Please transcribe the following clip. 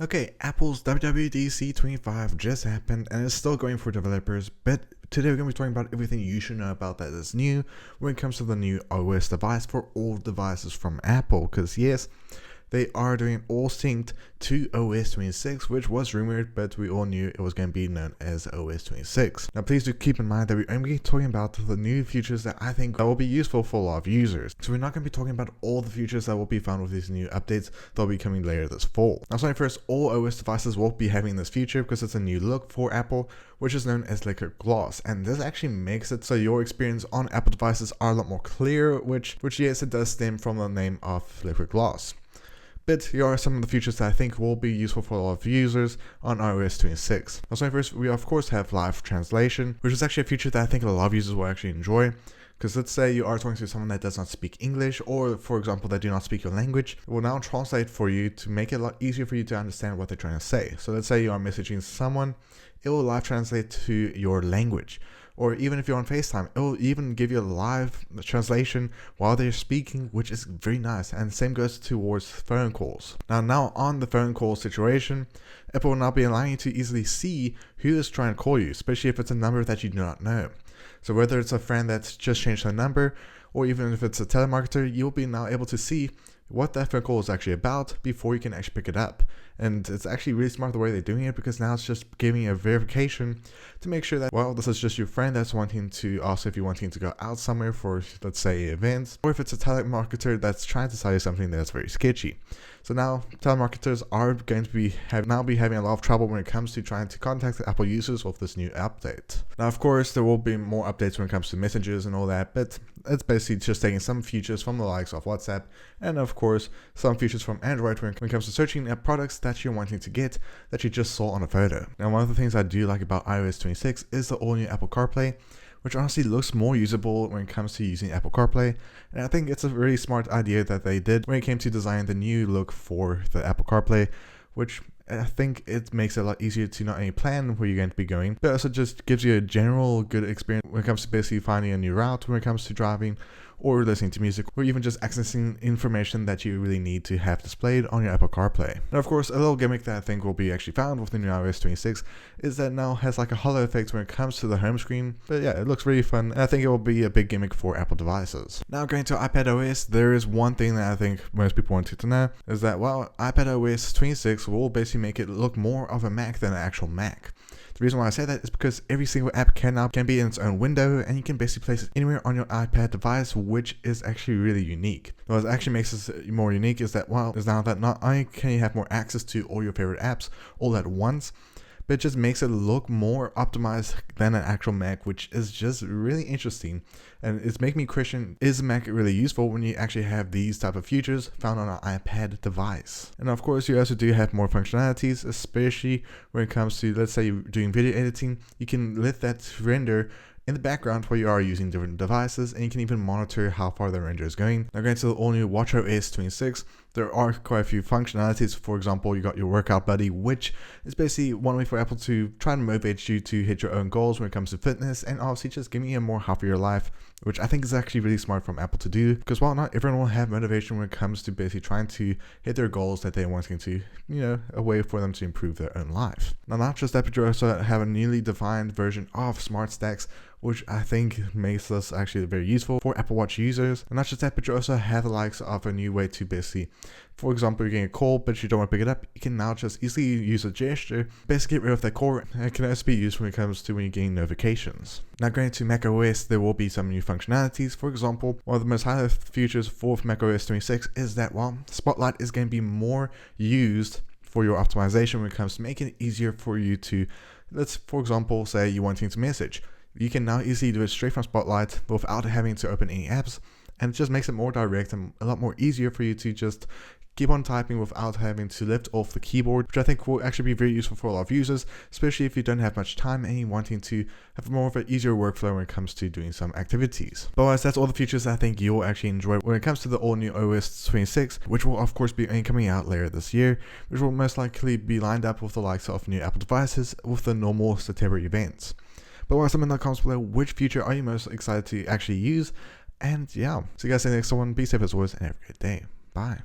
Okay, Apple's WWDC 25 just happened and it's still going for developers, but today we're going to be talking about everything you should know about that is new when it comes to the new OS device for all devices from Apple, because yes, they are doing all synced to OS 26, which was rumored, but we all knew it was going to be known as OS 26. Now, please do keep in mind that we're only talking about the new features that I think that will be useful for a lot of users. So we're not going to be talking about all the features that will be found with these new updates that will be coming later this fall. Now, starting first, all OS devices will be having this feature because it's a new look for Apple, which is known as liquid gloss, and this actually makes it so your experience on Apple devices are a lot more clear, which yes, it does stem from the name of liquid gloss. But here are some of the features that I think will be useful for a lot of users on iOS 26. So first, we of course have live translation, which is actually a feature that I think a lot of users will actually enjoy. Because let's say you are talking to someone that does not speak English, or for example, that do not speak your language, it will now translate for you to make it a lot easier for you to understand what they're trying to say. So let's say you are messaging someone, it will live translate to your language. Or even if you're on FaceTime, it will even give you a live translation while they're speaking, which is very nice. And same goes towards phone calls. Now on the phone call situation, Apple will now be allowing you to easily see who is trying to call you, especially if it's a number that you do not know. So whether it's a friend that's just changed their number, or even if it's a telemarketer, you'll be now able to see what that phone call is actually about before you can actually pick it up. And it's actually really smart the way they're doing it, because now it's just giving you a verification to make sure that, well, this is just your friend that's wanting to ask if you're wanting to go out somewhere for, let's say, events, or if it's a telemarketer that's trying to sell you something that's very sketchy. So now telemarketers are going to be having a lot of trouble when it comes to trying to contact the Apple users with this new update. Now, of course, there will be more updates when it comes to messages and all that, but it's basically just taking some features from the likes of WhatsApp, and of course, some features from Android when it comes to searching at products that you're wanting to get that you just saw on a photo. Now, one of the things I do like about iOS 26 is the all-new Apple CarPlay, which honestly looks more usable when it comes to using Apple CarPlay. And I think it's a really smart idea that they did when it came to design the new look for the Apple CarPlay, which I think it makes it a lot easier to not only plan where you're going to be going, but also just gives you a general good experience when it comes to basically finding a new route when it comes to driving, or listening to music, or even just accessing information that you really need to have displayed on your Apple CarPlay. Now, of course, a little gimmick that I think will be actually found with the new iOS 26 is that it now has like a halo effect when it comes to the home screen. But yeah, it looks really fun, and I think it will be a big gimmick for Apple devices. Now, going to iPadOS, there is one thing that I think most people wanted to know, is that, well, iPadOS 26 will basically make it look more of a Mac than an actual Mac. The reason why I say that is because every single app can be in its own window, and you can basically place it anywhere on your iPad device, which is actually really unique. What actually makes this more unique is that, well, is now that not only can you have more access to all your favorite apps all at once, but it just makes it look more optimized than an actual Mac, which is just really interesting. And it's making me question, is Mac really useful when you actually have these type of features found on an iPad device? And of course, you also do have more functionalities, especially when it comes to, let's say, you're doing video editing. You can let that render in the background while you are using different devices, and you can even monitor how far the render is going. Now, going to the all-new WatchOS 26, there are quite a few functionalities. For example, you got your workout buddy, which is basically one way for Apple to try and motivate you to hit your own goals when it comes to fitness, and obviously just giving you a more healthier life, which I think is actually really smart from Apple to do, because while not everyone will have motivation when it comes to basically trying to hit their goals that they're wanting to, a way for them to improve their own life. Now, not just that, but you also have a newly defined version of Smart Stacks, which I think makes this actually very useful for Apple Watch users. And not just that, but you also have the likes of a new way to basically, for example, you're getting a call, but you don't want to pick it up, you can now just easily use a gesture, basically get rid of that call, and it can also be used when it comes to when you're getting notifications. Now, going to macOS, there will be some new functionalities. For example, one of the most highlighted features for macOS 26 is that, well, Spotlight is going to be more used for your optimization when it comes to making it easier for you to, let's, for example, say you're wanting to message. You can now easily do it straight from Spotlight without having to open any apps, and it just makes it more direct and a lot more easier for you to just keep on typing without having to lift off the keyboard, which I think will actually be very useful for a lot of users, especially if you don't have much time and you're wanting to have more of an easier workflow when it comes to doing some activities. But otherwise, that's all the features I think you'll actually enjoy when it comes to the all-new OS 26, which will of course be coming out later this year, which will most likely be lined up with the likes of new Apple devices with the normal September events. But while someone in the comments below, which feature are you most excited to actually use? And yeah, see you guys in the next one. Be safe as always, and have a great day. Bye.